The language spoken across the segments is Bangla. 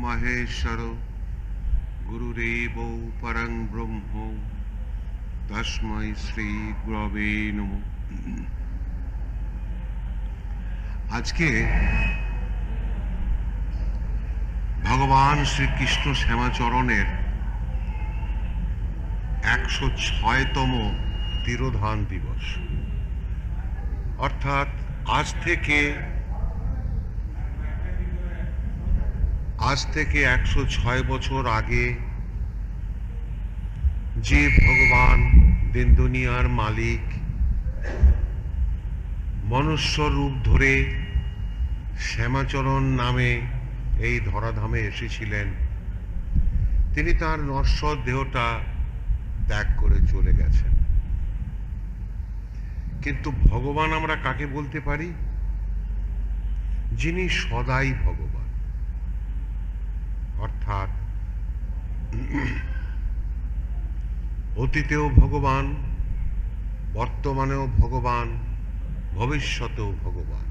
মহেশ্বর গুরুরেব পরং ব্রহ্ম তস্मै শ্রী গুরবে নমঃ। আজকে ভগবান শ্রীকৃষ্ণ শ্যামাচরণের 106তম তিরোধান দিবস, অর্থাৎ আজ থেকে 106 বছর আগে যে ভগবান দিন দুনিয়ার মালিক মনুষ্য রূপ ধরে শ্যামাচরণ নামে এই ধরাধামে এসেছিলেন, তিনি তার নশ্বর দেহটা ত্যাগ করে চলে গেছেন। কিন্তু ভগবান আমরা কাকে বলতে পারি? যিনি সদাই ভগবান, অর্থাৎ অতীতেও ভগবান, বর্তমানেও ভগবান, ভবিষ্যতেও ভগবান,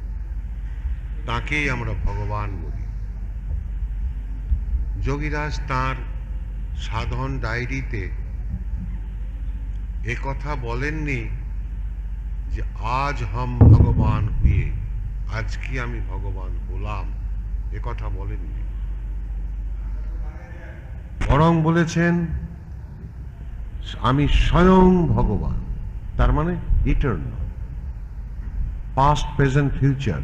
তাকেই আমরা ভগবান বলি। যোগীরাজ তাঁর সাধন ডায়েরিতে এ কথা বলেননি যে আজ হাম ভগবান হুয়ে, আজকে আমি ভগবান হলাম, এ কথা বলেননি। বরং বলেছেন আমি স্বয়ং ভগবান, তার মানে ইটারনাল, পাস্ট, প্রেজেন্ট, ফিউচার,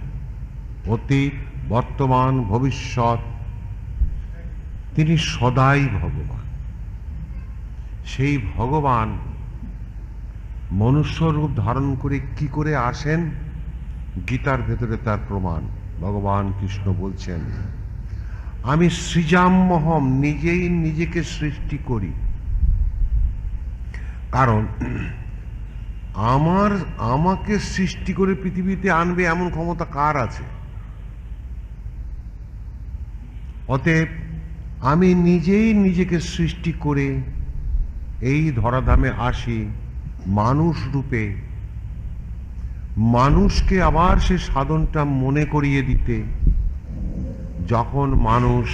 অতীত, বর্তমান, ভবিষ্যৎ, তিনি সদাই ভগবান। সেই ভগবান মনুষ্য রূপ ধারণ করে কি করে আসেন, গীতার ভেতরে তার প্রমাণ। ভগবান কৃষ্ণ বলছেন আমি সৃজাম্যহম, নিজেই নিজেকে সৃষ্টি করি। কারণ আমাকে সৃষ্টি করে পৃথিবীতে আনবে এমন ক্ষমতা কার আছে? অতএব আমি নিজেই নিজেকে সৃষ্টি করে এই ধরাধামে আসি মানুষ রূপে, মানুষকে আবার সে সাধনটা মনে করিয়ে দিতে, যখন মানুষ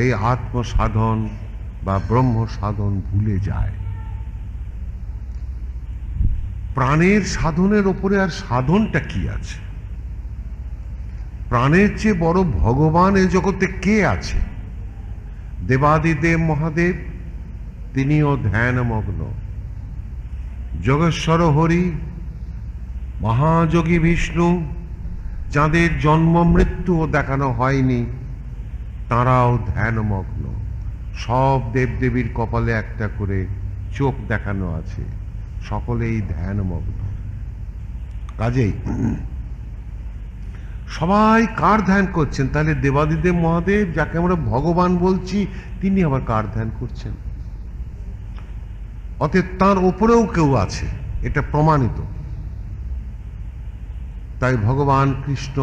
এই আত্মসাধন বা ব্রহ্ম সাধন ভুলে যায়। প্রাণের সাধনের ওপরে আর সাধনটা কি আছে? প্রাণের চেয়ে বড় ভগবান এই জগতে কে আছে? দেবাদিদেব মহাদেব, তিনিও ধ্যানমগ্ন। যোগেশ্বর হরি, মহাযোগী বিষ্ণু, যাদের জন্ম মৃত্যুও দেখানো হয়নি, তাঁরাও ধ্যানমগ্ন। সব দেবদেবীর কপালে একটা করে চোখ দেখানো আছে, সকলেই ধ্যানমগ্ন। কাজেই সবাই কার ধ্যান করছেন? তাহলে দেবাদিদেব মহাদেব, যাকে আমরা ভগবান বলছি, তিনি আবার কার ধ্যান করছেন? অতএব তার উপরেও কেউ আছে, এটা প্রমাণিত। তাই ভগবান কৃষ্ণ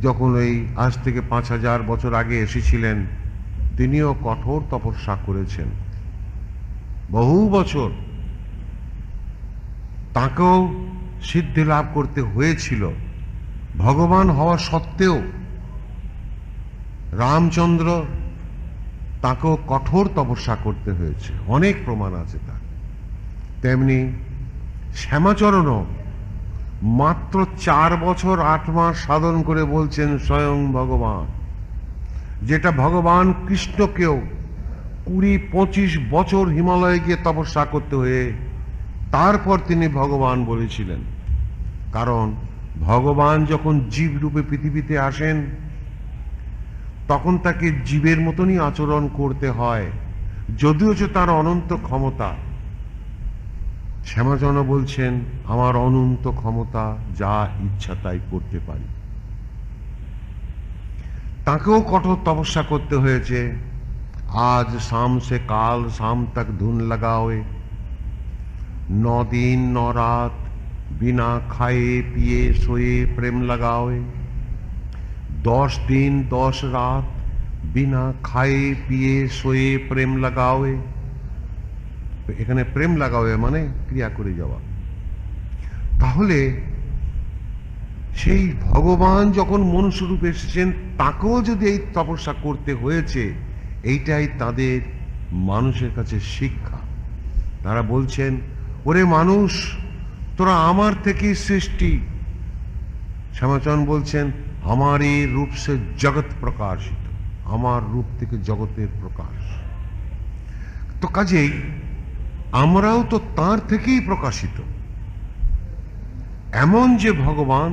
যখন এই আজ থেকে 5000 বছর আগে এসেছিলেন, তিনিও কঠোর তপস্যা করেছেন বহু বছর। তাকেও সিদ্ধি লাভ করতে হয়েছিল। ভগবান হওয়া সত্ত্বেও রামচন্দ্র, তাকেও কঠোর তপস্যা করতে হয়েছে, অনেক প্রমাণ আছে তার। তেমনি শ্যামাচরণও মাত্র 4 বছর 8 মাস সাধন করে বলছেন স্বয়ং ভগবান, যেটা ভগবান কৃষ্ণকেও 20-25 বছর হিমালয়ে গিয়ে তপস্যা করতে হয়ে তারপর তিনি ভগবান বলেছিলেন। কারণ ভগবান যখন জীব রূপে পৃথিবীতে আসেন, তখন তাকে জীবের মতনই আচরণ করতে হয়, যদিও যে তার অনন্ত ক্ষমতা। শ্যামাচরণ বলছেন আমার অনন্ত ক্ষমতা, যা ইচ্ছা তাই করতে পারি। তাকেও কঠোর তপস্যা করতে হয়েছে। আজ शाम से काल शाम तक धुन लगाओ, 9 दिन 9 रात बिना खाए पिए सोए प्रेम लगाओ, 10 दिन 10 रात बिना खाए पिए सोए प्रेम लगाओ। এখানে প্রেম লাগাও মানে ক্রিয়া করে যাওয়া। তাহলে সেই ভগবান যখন মনুষ্য রূপে এসেছেন, তাকেও যদি এই তপস্যা করতে হয়েছে, এইটাই তাদের মানুষের কাছে শিক্ষা। তারা বলছেন, ওরে মানুষ, তোরা আমার থেকেই সৃষ্টি। শ্যামাচরণ বলছেন, আমার এই রূপ সে জগৎ প্রকাশিত, আমার রূপ থেকে জগতের প্রকাশ। তো কাজেই আমরাও তো তার থেকেই প্রকাশিত। এমন যে ভগবান,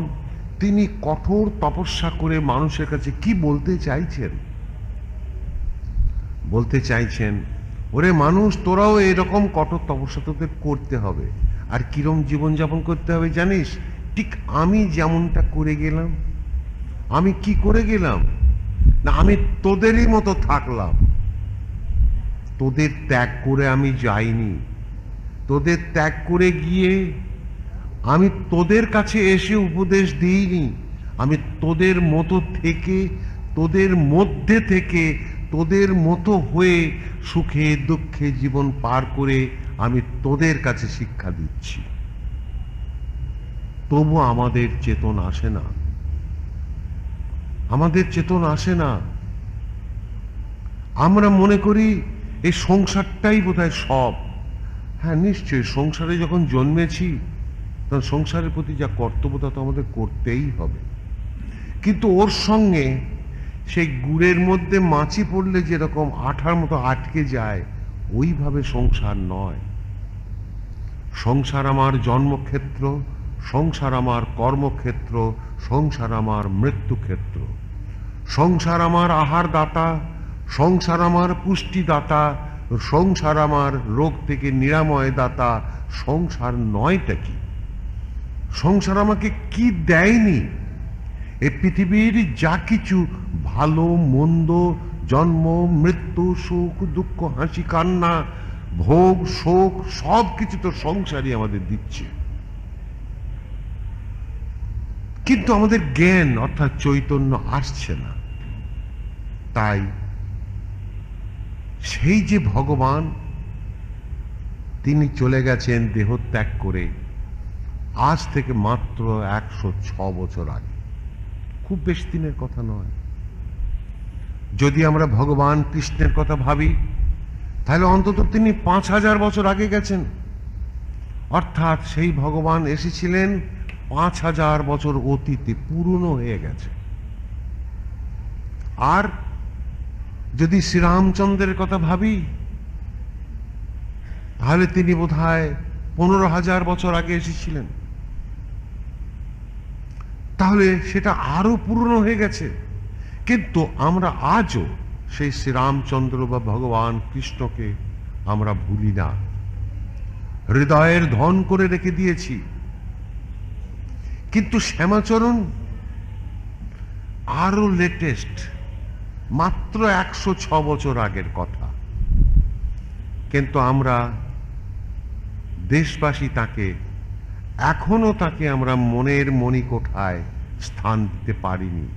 তিনি কঠোর তপস্যা করে মানুষের কাছে কি বলতে চাইছেন? বলতে চাইছেন, ওরে মানুষ, তোরাও এরকম কঠোর তপস্যা তোদের করতে হবে। আর কিরম জীবনযাপন করতে হবে জানিস? ঠিক আমি যেমনটা করে গেলাম। আমি কি করে গেলাম? না, আমি তোদেরই মতো থাকলাম। তোদের ত্যাগ করে আমি যাইনি। তোদের ত্যাগ করে গিয়ে আমি তোদের কাছে এসে উপদেশ দিইনি। আমি তোদের মতো থেকে, তোদের মধ্যে থেকে, তোদের মতো হয়ে সুখে দুঃখে জীবন পার করে আমি তোদের কাছে শিক্ষা দিচ্ছি। তবু আমাদের চেতন আসে না। আমাদের চেতন আসে না। আমরা মনে করি এই সংসারটাই বোধহয় সব। হ্যাঁ, নিশ্চয়ই সংসারে যখন জন্মেছি, তখন সংসারের প্রতি যা কর্তব্য তা তো আমাদের করতেই হবে। কিন্তু ওর সঙ্গে সেই গুড়ের মধ্যে মাছি পড়লে যেরকম আঠার মতো আটকে যায়, ওইভাবে সংসার নয়। সংসার আমার জন্মক্ষেত্র, সংসার আমার কর্মক্ষেত্র, সংসার আমার মৃত্যুক্ষেত্র। সংসার আমার আহার দাতা, সংসার আমার পুষ্টিদাতা, সংসার আমার রোগ থেকে নিরাময় দাতা। সংসার নয়টা কি? সংসার আমাকে কি দেয়নি? এই পৃথিবীর যা কিছু ভালো মন্দ, জন্ম মৃত্যু, সুখ দুঃখ, হাসি কান্না, ভোগ শোক, সব কিছু তো সংসারই আমাদের দিচ্ছে। কিন্তু আমাদের জ্ঞান অর্থাৎ চৈতন্য আসছে না। তাই সেই যে ভগবান, তিনি চলে গেছেন দেহ ত্যাগ করে আজ থেকে মাত্র 106 বছর আগে। খুব বেশি দিনের কথা নয়। যদি আমরা ভগবান কৃষ্ণের কথা ভাবি, তাহলে অন্তত তিনি 5000 বছর আগে গেছেন। অর্থাৎ সেই ভগবান এসেছিলেন 5000 বছর অতীতে, পুরনো হয়ে গেছে। আর যদি শ্রীরামচন্দ্রের কথা ভাবি, তাহলে তিনি বোধহয় 15,000 বছর আগে এসেছিলেন। তাহলে সেটা আরো পুরনো হয়ে গেছে। কিন্তু আমরা আজও সেই শ্রীরামচন্দ্র বা ভগবান কৃষ্ণকে আমরা ভুলি না, হৃদয়ের ধন করে রেখে দিয়েছি। কিন্তু শ্যামাচরণ আরো লেটেস্ট, মাত্র 106 বছর আগের কথা। কিন্তু আমরা দেশবাসী তাকে এখনো আমরা মনের মণিকোঠায় স্থান দিতে পারিনি।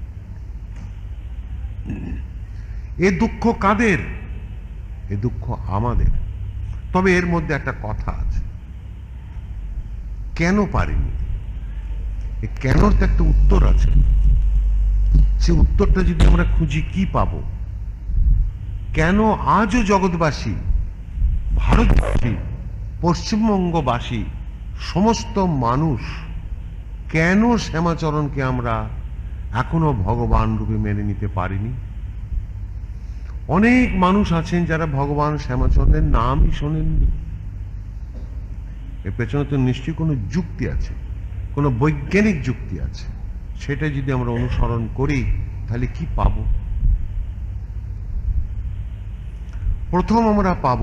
এ দুঃখ কাদের? এ দুঃখ আমাদের। তবে এর মধ্যে একটা কথা আছে, কেন পারিনি? কেনর তো একটা উত্তর আছে। সে উত্তরটা যদি আমরা খুঁজি, কি পাবো? কেন আজও জগৎবাসী, ভারতবাসী, পশ্চিমবঙ্গবাসী, সমস্ত মানুষ কেন শ্যামাচরণকে আমরা এখনো ভগবান রূপে মেনে নিতে পারিনি? অনেক মানুষ আছেন যারা ভগবান শ্যামাচরণের নামই শোনেননি। এর পেছনে তো নিশ্চয়ই কোনো যুক্তি আছে, কোনো বৈজ্ঞানিক যুক্তি আছে। সেটা যদি আমরা অনুসরণ করি, তাহলে কি পাব? প্রথম আমরা পাব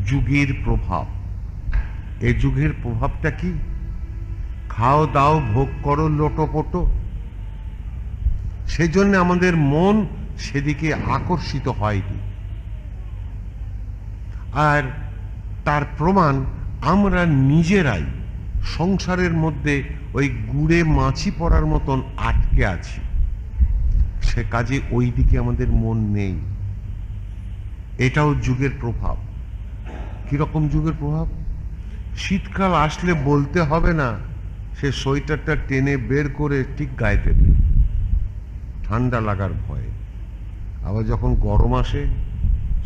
যুগের প্রভাব। এই যুগের প্রভাবটা কি? খাও দাও ভোগ করো লোটোপটো। সেজন্য আমাদের মন সেদিকে আকর্ষিত হয়নি। আর তার প্রমাণ আমরা নিজেরাই সংসারের মধ্যে ওই গুড়ে মাছি পড়ার মতন আটকে আছি। সে কাজে ওই দিকে আমাদের মন নেই। এটাও যুগের প্রভাব। কিরকম যুগের প্রভাব? শীতকাল আসলে বলতে হবে না, সে সোয়েটারটা টেনে বের করে ঠিক গায়ে দেবে, ঠান্ডা লাগার ভয়ে। আবার যখন গরম আসে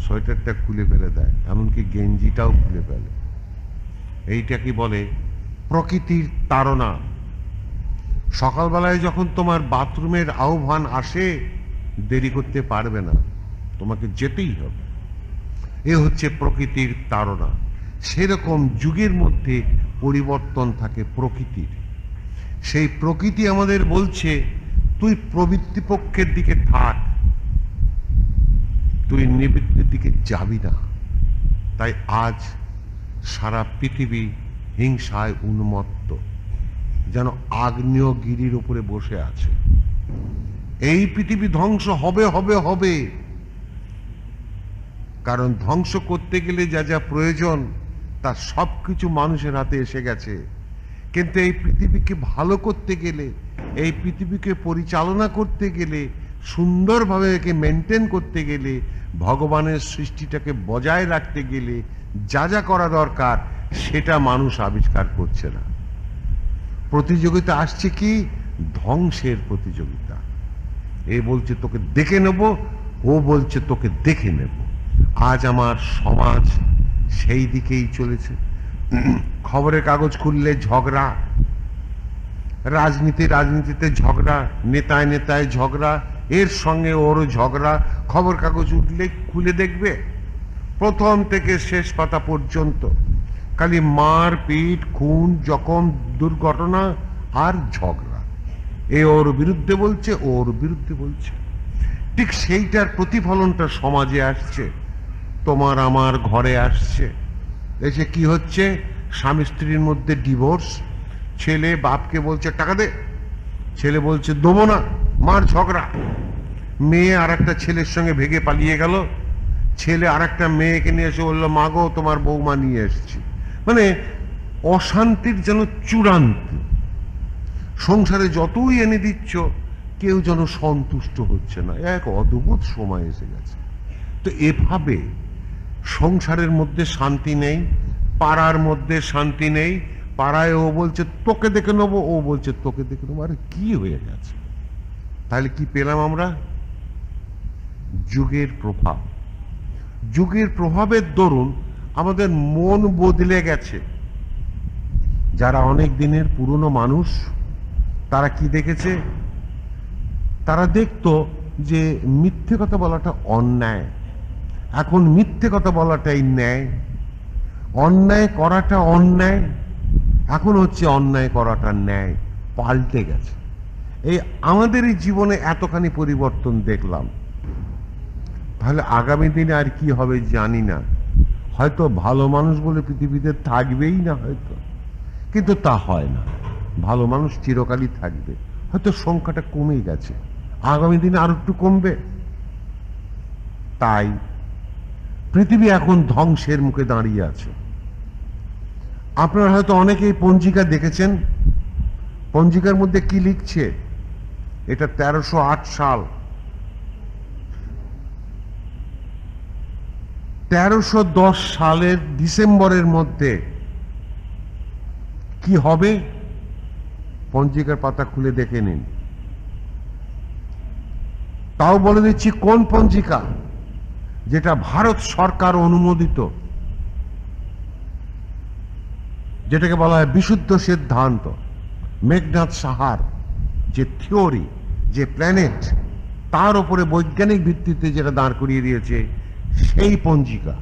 সোয়েটারটা খুলে ফেলে দেয়, এমনকি গেঞ্জিটাও খুলে ফেলে। এইটা কি বলে? প্রকৃতির তাড়না। সকালবেলায় যখন তোমার বাথরুমের আহ্বান আসে, দেরি করতে পারবে না, তোমাকে যেতেই হবে। এ হচ্ছে প্রকৃতির তাড়না। সেরকম যুগের মধ্যে পরিবর্তন থাকে প্রকৃতির। সেই প্রকৃতি আমাদের বলছে তুই প্রবৃত্তি পক্ষের দিকে থাক, তুই নিবৃত্তির দিকে যাবি না। তাই আজ সারা পৃথিবী হিংসায় উন্মত্ত, যেন আগ্নেয়গিরির উপরে বসে আছে। এই পৃথিবী ধ্বংস হবে হবে হবে, কারণ ধ্বংস করতে গেলে যা যা প্রয়োজন তার সবকিছু মানুষের হাতে এসে গেছে। কিন্তু এই পৃথিবীকে ভালো করতে গেলে, এই পৃথিবীকে পরিচালনা করতে গেলে, সুন্দরভাবে একে মেনটেন করতে গেলে, ভগবানের সৃষ্টিটাকে বজায় রাখতে গেলে যা যা করা দরকার সেটা মানুষ আবিষ্কার করছে না। প্রতিযোগিতা আসছে কি? ধ্বংসের প্রতিযোগিতা। এ বলছে তোকে দেখে নেব, ও বলছে তোকে দেখে নেব। আজ আমার সমাজ সেই দিকেই চলেছে। খবরের কাগজ খুললে ঝগড়া, রাজনীতিতে ঝগড়া, নেতায় নেতায় ঝগড়া, এর সঙ্গে ওরও ঝগড়া। খবর কাগজ উঠলে খুলে দেখবে প্রথম থেকে শেষ পাতা পর্যন্ত খালি মার পিট, খুন, জখম, দুর্ঘটনা আর ঝগড়া। এ ওর বিরুদ্ধে বলছে, ওর বিরুদ্ধে বলছে। ঠিক সেইটার প্রতিফলনটা সমাজে আসছে, তোমার আমার ঘরে আসছে। এসে কি হচ্ছে? স্বামী স্ত্রীর মধ্যে ডিভোর্স। ছেলে বাপকে বলছে টাকা দে, ছেলে বলছে দেবো না, মার ঝগড়া। মেয়ে আর একটা ছেলের সঙ্গে ভেগে পালিয়ে গেল, ছেলে আর একটা মেয়েকে নিয়ে এসে বললো মা গো তোমার বৌমা নিয়ে এসছি। মানে অশান্তির যেন চূড়ান্ত। সংসারে যতই এনে দিচ্ছ কেউ যেন সন্তুষ্ট হচ্ছে না। এক অদ্ভুত সময় এসে গেছে। তো এভাবে সংসারের মধ্যে শান্তি নেই, পাড়ার মধ্যে শান্তি নেই। পাড়ায় ও বলছে তোকে দেখে নেবো, ও বলছে তোকে দেখে নেবো। আরে কি হয়ে গেছে? তাহলে কি পেলাম আমরা? যুগের প্রভাব। যুগের প্রভাবের দরুন আমাদের মন বদলে গেছে। যারা অনেক দিনের পুরনো মানুষ তারা কি দেখেছে? তারা দেখতো যে মিথ্যে কথা বলাটা অন্যায়, এখন মিথ্যে কথা বলাটাই ন্যায়। অন্যায় করাটা অন্যায়, এখন হচ্ছে অন্যায় করাটা ন্যায়। পাল্টে গেছে। এই আমাদের এই জীবনে এতখানি পরিবর্তন দেখলাম। তাহলে আগামী দিনে আর কি হবে জানি না। হয়তো ভালো মানুষ বলে পৃথিবীতে থাকবেই না হয়তো, কিন্তু তা হয় না। ভালো মানুষ চিরকালই থাকবে। হয়তো সংখ্যাটা কমে গেছে, আগামী দিনে আর একটু কমবে। তাই পৃথিবী এখন ধ্বংসের মুখে দাঁড়িয়ে আছে। আপনারা হয়তো অনেকেই পঞ্জিকা দেখেছেন। পঞ্জিকার মধ্যে কি লিখছে? এটা 1308 সাল। 1310 সালের ডিসেম্বরের মধ্যে কি হবে পঞ্জিকার পাতা খুলে দেখে নিন। তাও বলে দিচ্ছি কোন পঞ্জিকা, যেটা ভারত সরকার অনুমোদিত, যেটাকে বলা হয় বিশুদ্ধ সিদ্ধান্ত। মেঘনাথ সাহার যে থিওরি, যে প্ল্যানেট, তার উপরে বৈজ্ঞানিক ভিত্তিতে যেটা দাঁড় করিয়ে দিয়েছে সেই পঞ্জিকা।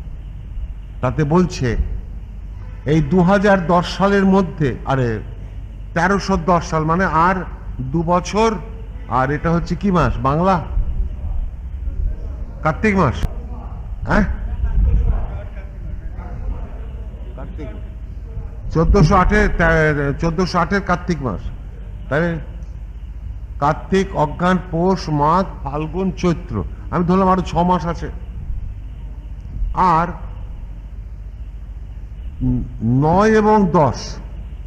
তাতে বলছে এই 2010 সালের মধ্যে, আরে 1310 সাল মানে আর 2 বছর। আর এটা হচ্ছে কি মাস? বাংলা কার্তিক মাস। হ্যাঁ, কার্তিক 1408 কার্তিক মাস। তাই কার্তিক, অঘ্রান, পৌষ, মাঘ, ফাল্গুন, চৈত্র, আমি ধরলাম আরো 6 মাস আছে। আর 9 এবং 10,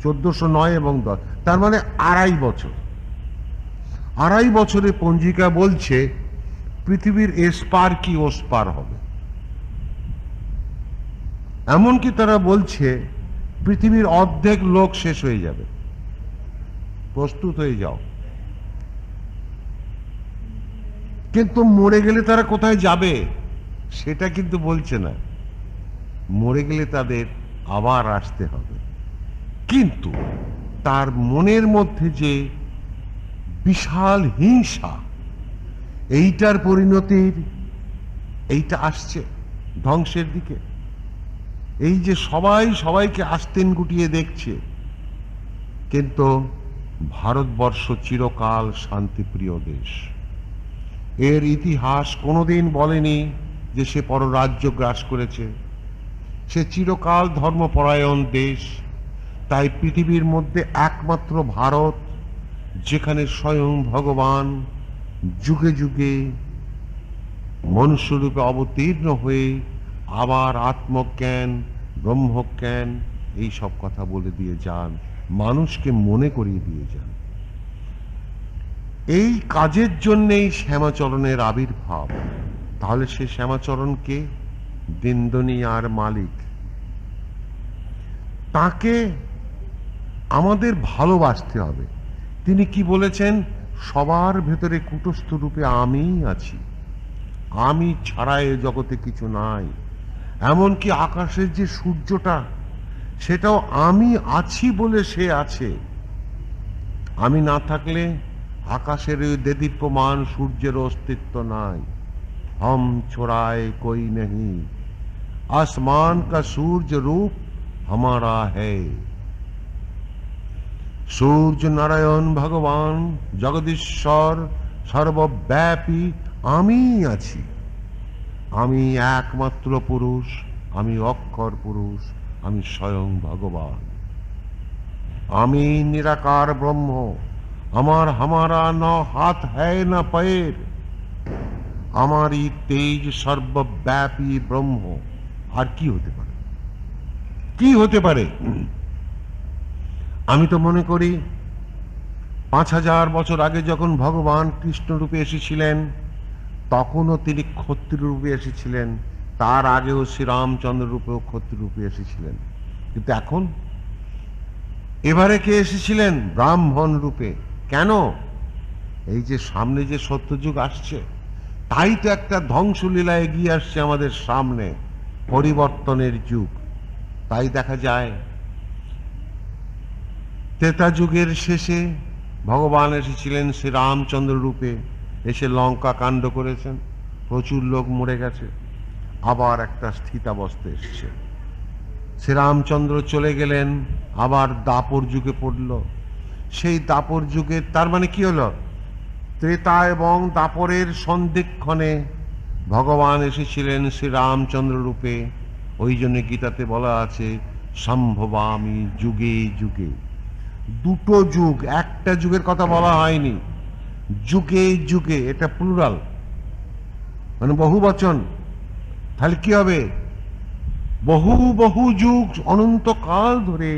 1409 এবং 10, তার মানে 2.5 বছর। 2.5 বছরে পঞ্জিকা বলছে পৃথিবীর এসপার কি ওসপার হবে। এমনকি তারা বলছে পৃথিবীর অর্ধেক লোক শেষ হয়ে যাবে। প্রস্তুত হয়ে যাও। কিন্তু মরে গেলে তারা কোথায় যাবে সেটা কিন্তু বলছে না। মরে গেলে তাদের আবার আসতে হবে, কিন্তু তার মনের মধ্যে যে বিশাল হিংসা, এইটার পরিণতির এইটা আসছে ধ্বংসের দিকে। এই যে সবাই সবাইকে আস্তেন গুটিয়ে দেখছে, কিন্তু ভারতবর্ষ চিরকাল শান্তিপ্রিয় দেশ। এর ইতিহাস কোনোদিন বলেনি যে সে পররাজ্য গ্রাস করেছে। সে চিরকাল ধর্মপরায়ণ দেশ। তাই পৃথিবীর মধ্যে একমাত্র ভারত যেখানে স্বয়ং ভগবান যুগে যুগে মনুষ্যরূপে অবতীর্ণ হয়ে আবার আত্মজ্ঞান, ব্রহ্মজ্ঞান এই সব কথা বলে দিয়ে যান, মানুষকে মনে করিয়ে দিয়ে যান। এই কাজের জন্যেই শ্যামাচরণের আবির্ভাব। তাহলে সে শ্যামাচরণকে দিন দুনিয়ার মালিক, তাকে আমাদের ভালোবাসতে হবে। তিনি কি বলেছেন? সবার ভেতরে কূটস্থ রূপে আমিই আছি, আমি ছাড়া এ জগতে কিছু নাই। এমনকি আকাশের যে সূর্যটা, সেটাও আমি আছি বলে সে আছে। আমি না থাকলে আকাশের ওই দেদীপ্যমান সূর্যের অস্তিত্ব নাই। हम छुड़ाए कोई नहीं, आसमान का सूर्य रूप हमारा है। सूर्य नारायण भगवान जगदीश्वर सर्वव्यापी আমি আছি। আমি একমাত্র পুরুষ, আমি অক্ষর পুরুষ, আমি স্বয়ং ভগবান। আমি নিরাকার ব্রহ্ম। আমার হামারা ন হাত হ্যায় না পায়ের। আমারই তেজ সর্বব্যাপী ব্রহ্ম। আর কি হতে পারে? কি হতে পারে? আমি তো মনে করি 5000 বছর আগে যখন ভগবান কৃষ্ণ রূপে এসেছিলেন, তখনও তিনি ক্ষত্রিয় রূপে এসেছিলেন। তার আগেও শ্রীরামচন্দ্র রূপেও ক্ষত্রিয় রূপে এসেছিলেন। কিন্তু এখন এবারে কে এসেছিলেন? ব্রাহ্মণ রূপে। কেন? এই যে সামনে যে সত্যযুগ আসছে, তাই তো একটা ধ্বংসলীলা এগিয়ে আসছে আমাদের সামনে, পরিবর্তনের যুগ। তাই দেখা যায় ত্রেতা যুগের শেষে ভগবান এসেছিলেন শ্রীরামচন্দ্র রূপে, এসে লঙ্কা কাণ্ড করেছেন, প্রচুর লোক মরে গেছে। আবার একটা স্থিতাবস্থা এসছে। শ্রীরামচন্দ্র চলে গেলেন, আবার দাপর যুগে পড়ল। সেই দাপর যুগে তার মানে কি হলো? ত্রেতা এবং দাপরের সন্ধিক্ষণে ভগবান এসেছিলেন শ্রীরামচন্দ্র রূপে। ওই জন্য গীতাতে বলা আছে সম্ভবামি যুগে যুগে। দুটো যুগ, একটা যুগের কথা বলা হয়নি। যুগে যুগে, এটা প্লুরাল, মানে বহু বচন। তাহলে কি হবে? বহু বহু যুগ, অনন্তকাল ধরে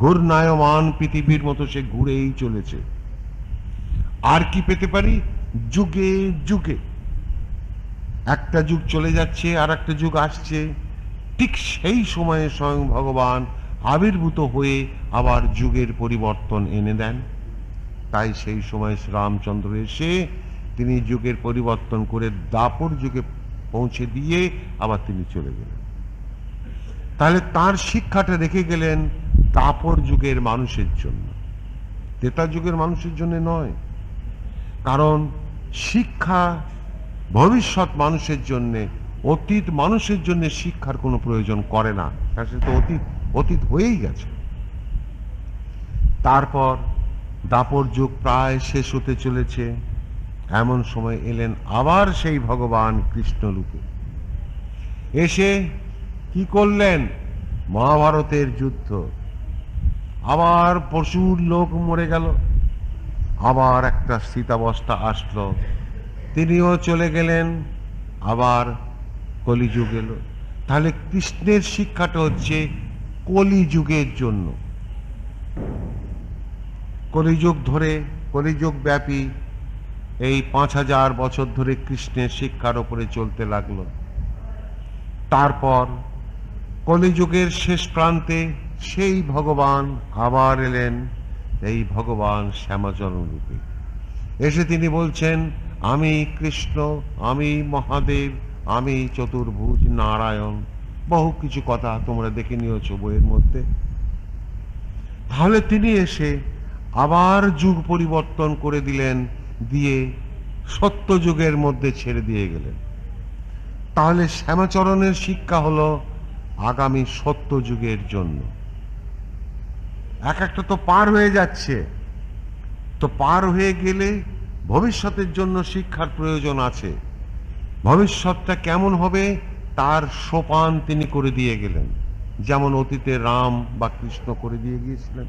ঘূর্ণায়মান পৃথিবীর মতো সে ঘুরেই চলেছে। আর কি পেতে পারি? যুগে যুগে। একটা যুগ চলে যাচ্ছে, আর একটা যুগ আসছে। ঠিক সেই সময়ে স্বয়ং ভগবান আবির্ভূত হয়ে আবার যুগের পরিবর্তন এনে দেন। তাই সেই সময় শ্রীরামচন্দ্র এসে তিনি যুগের পরিবর্তন করে দাপর যুগে পৌঁছে দিয়ে আবার তিনি চলে গেলেন। তাহলে তার শিক্ষাটা রেখে গেলেন দাপর যুগের মানুষের জন্য, ত্রেতা যুগের মানুষের জন্য নয়। কারণ শিক্ষা ভবিষ্যৎ মানুষের জন্যে, অতীত মানুষের জন্য শিক্ষার কোনো প্রয়োজন করে না। সে তো অতীত অতীত হয়েই গেছে। তারপর দাপর যুগ প্রায় শেষ হতে চলেছে। এমন সময় এলেন আবার সেই ভগবান কৃষ্ণ রূপে। এসে কি করলেন? মহাভারতের যুদ্ধ। আবার প্রচুর লোক মরে গেল। আবার একটা স্থিতাবস্থা আসলো, তিনিও চলে গেলেন। আবার কলিযুগ এলো। তাহলে কৃষ্ণের শিক্ষাটা হচ্ছে কলিযুগের জন্য। কলিযুগ ধরে, কলিযুগ ব্যাপী এই 5000 বছর ধরে কৃষ্ণের শিক্ষার উপরে চলতে লাগলো। তারপর কলিযুগের শেষ প্রান্তে সেই ভগবান আবার এলেন এই ভগবান শ্যামাচরণ রূপে এসে তিনি বলছেন, আমি কৃষ্ণ, আমি মহাদেব, আমি চতুর্ভুজ নারায়ণ। বহু কিছু কথা তোমরা দেখে নিয়েছ বইয়ের মধ্যে। তাহলে তিনি এসে আবার যুগ পরিবর্তন করে দিলেন, দিয়ে সত্য যুগের মধ্যে ছেড়ে দিয়ে গেলেন। তাহলে শ্যামাচরণের শিক্ষা হলো আগামী সত্য যুগের জন্য। এক একটা তো পার হয়ে যাচ্ছে, তো পার হয়ে গেলে ভবিষ্যতের জন্য শিক্ষার প্রয়োজন আছে। ভবিষ্যৎটা কেমন হবে তার সোপান তিনি করে দিয়ে গেলেন, যেমন অতীতে রাম বা কৃষ্ণ করে দিয়ে গিয়েছিলেন।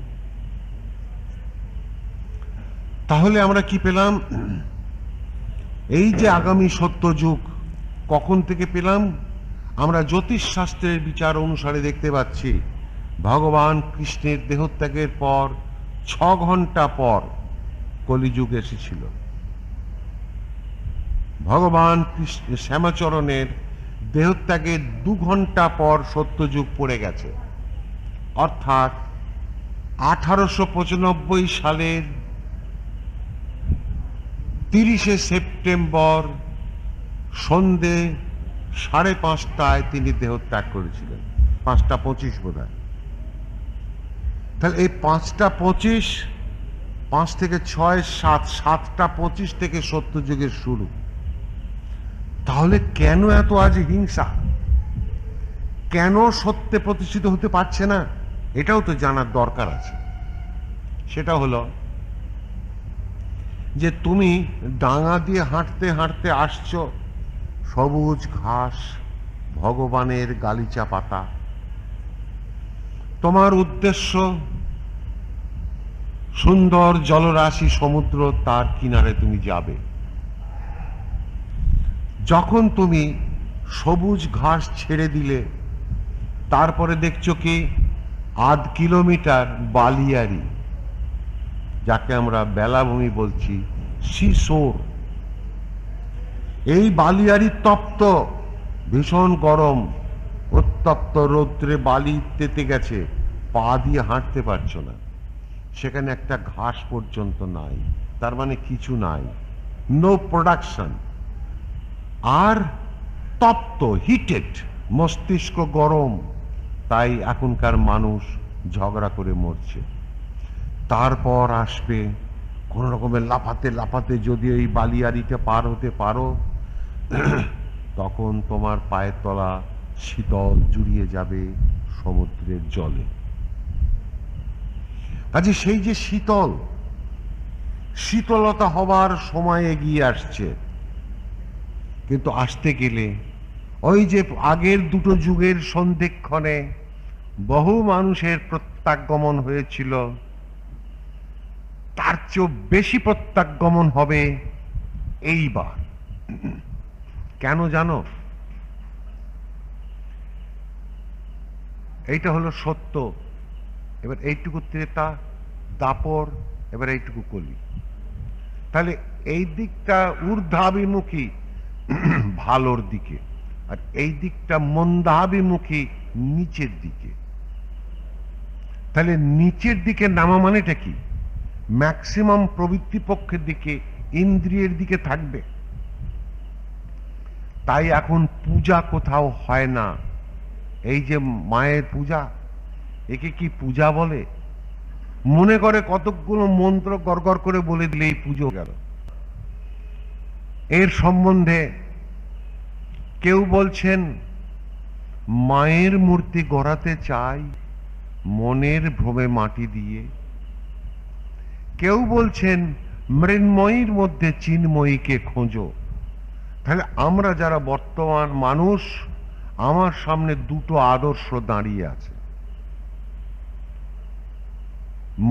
তাহলে আমরা কি পেলাম? এই যে আগামী সত্য যুগ কখন থেকে পেলাম? আমরা জ্যোতিষশাস্ত্রের বিচার অনুসারে দেখতে পাচ্ছি ভগবান কৃষ্ণের দেহত্যাগের পর 6 ঘন্টা পর কলিযুগ এসেছিল। ভগবান কৃষ্ণ শ্যামাচরণের দেহত্যাগের 2 ঘন্টা পর সত্যযুগ পড়ে গেছে। অর্থাৎ 1895 সালের 30শে সেপ্টেম্বর সন্ধে 5:30টায় তিনি দেহত্যাগ করেছিলেন। 5:25 বোধ হয়। তাহলে এই 5:25, 5 থেকে 6, 7, 7:25 থেকে সত্যযুগের শুরু। তাহলে কেন এত আজ হিংসা? কেন সত্যে প্রতিষ্ঠিত হতে পারছে না? এটাও তো জানার দরকার আছে। সেটা হলো যে তুমি ডাঙা দিয়ে হাঁটতে হাঁটতে আসছো, সবুজ ঘাস, ভগবানের গালিচা পাতা। তোমার উদ্দেশ্য সুন্দর জলরাশি সমুদ্র, তার কিনারে তুমি যাবে। যখন তুমি সবুজ ঘাস ছেড়ে দিলে, তারপরে দেখছো কি 1/2 কিলোমিটার বালিয়ারি, যাকে আমরা বেলাভূমি বলছি, সিসোর। এই বালিয়ারি তপ্ত, ভীষণ গরম, উত্তপ্ত রৌদ্রে বালি তেতে গেছে, পা দিয়ে হাঁটতে পারছো না। সেখানে একটা ঘাস পর্যন্ত নাই, তার মানে কিছু নাই, নো প্রোডাকশন। আর তপ্ত, হিটেড, মস্তিষ্ক গরম, তাই এখনকার মানুষ ঝগড়া করে মরছে। তারপর আসবে কোন রকমের লাফাতে লাফাতে যদি এই বালিয়ারিটা পার হতে পারো, তখন তোমার পায়ের তলা শীতল জুড়িয়ে যাবে সমুদ্রের জলে। কাজে সেই যে শীতলতা হবার সময় এগিয়ে আসছে। কিন্তু আসতে গেলে ওই যে আগের 2টো যুগের সন্ধিক্ষণে বহু মানুষের প্রত্যাগমন হয়েছিল, তার চেয়েও বেশি প্রত্যাগমন হবে এইবার। কেন জানো? এইটা হলো সত্য। এবার এইটুকু ত্রেতা, দাপর, এবার এইটুকু কলি। তাহলে এই দিকটা ঊর্ধ্বাভিমুখী ভালোর দিকে, আর এই দিকটা মন্দাভিমুখী নিচের দিকে। তাহলে নিচের দিকে নামা মানেটা কি? ম্যাক্সিমাম প্রবৃত্তি পক্ষের দিকে, ইন্দ্রিয়ের দিকে থাকবে। তাই এখন পূজা কোথাও হয় না। এই যে মায়ের পূজা, একে কি পূজা বলে? মনে করে কতগুলো মন্ত্র গড়গড় করে বলে দিলে এই পুজো গেল। এর সম্বন্ধে কেউ বলছেন মায়ের মূর্তি গড়াতে চাই মনের ভ্রমে মাটি দিয়ে। কেউ বলছেন মৃন্ময়ীর মধ্যে চিন্ময়ীকে খোঁজো। তাহলে আমরা যারা বর্তমান মানুষ, আমার সামনে 2টো আদর্শ দাঁড়িয়ে আছে।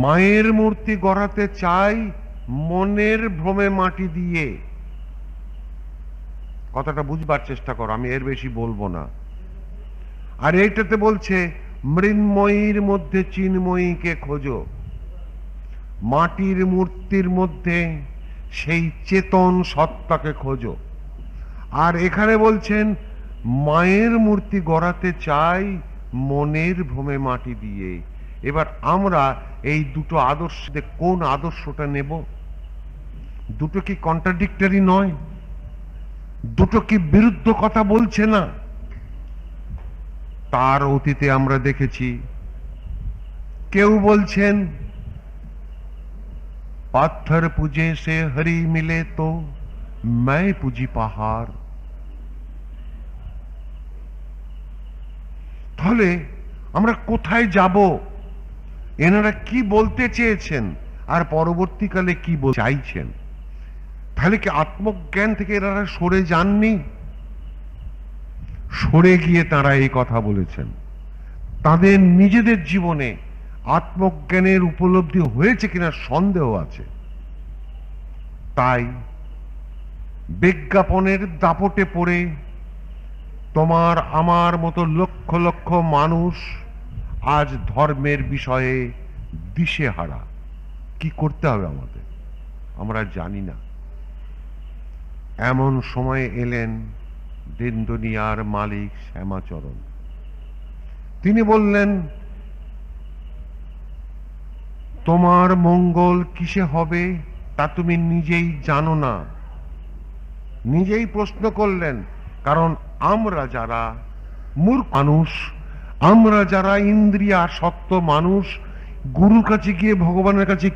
মায়ের মূর্তি গড়াতে চাই মনের ভ্রমে মাটি দিয়ে। কথাটা বুঝবার চেষ্টা করো, আমি এর বেশি বলবো না। আর এইটাতে বলছে মৃন্ময়ীর মধ্যে চিন্ময়ীকে খোঁজো। মাটির মূর্তির মধ্যে সেই চেতন সত্তাকে খোঁজো। আর এখানে বলছেন মায়ের মূর্তি গড়াতে চাই মনের ভ্রমে মাটি দিয়ে। এবার আমরা এই দুটো আদর্শে কোন আদর্শটা নেব? দুটো কি কন্ট্রাডিক্টরি নয়? দুটো কি বিরুদ্ধ কথা বলছে না? তার অতীতে আমরা দেখেছি কেউ বলছেন পাথর পুজে সে হরি মিলে তো मैं পুজি পাহাড়। তাহলে আমরা কোথায় যাব? এনারা কি বলতে চেয়েছেন আর পরবর্তীকালে কি চাইছেন? তাহলে কি আত্মজ্ঞান থেকে এনারা সরে যাননি? সরে গিয়ে তারা এই কথা বলেছেন। তাদের নিজেদের জীবনে আত্মজ্ঞানের উপলব্ধি হয়েছে কিনা সন্দেহ আছে। তাই বিজ্ঞাপনের দাপটে পড়ে তোমার আমার মতো লক্ষ লক্ষ মানুষ আজ ধর্মের বিষয়ে দিশেহারা। কি করতে হবে আমাদের আমরা জানি না। এমন সময়ে এলেন দিন দুনিয়ার মালিক শ্যামাচরণ। তিনি বললেন, তোমার মঙ্গল কিসে হবে তা তুমি নিজেই জানো না। নিজেই প্রশ্ন করলেন, কারণ আমরা যারা মূর্খ মানুষ, আমরা যারা ইন্দ্রিয়াসক্ত মানুষ, গুরুর কাছে গিয়ে ভগবানের কাছে